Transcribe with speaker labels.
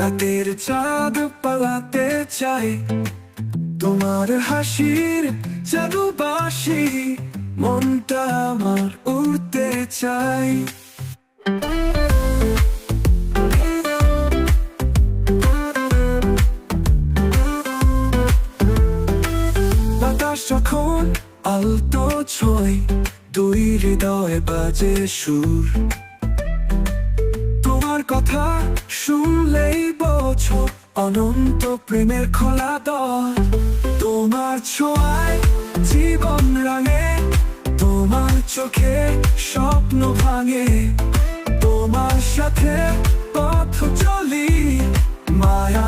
Speaker 1: রাতের চাঁদ পালাতে চাই, তোমার হাসির জাদুবাসি, মনটা আমার উড়তে চাই। বাতাস যখন আলতো ছোঁয়, দুই হৃদয়ে বাজে সুর। তোমার কথা শুনলেই বোঝো অনন্ত প্রেমের খোলা দ্বার। তোমার ছোঁয়ায় জীবন রাঙে, তোমার চোখে স্বপ্ন ভাঙে। তোমার সাথে পথ চলি, মায়া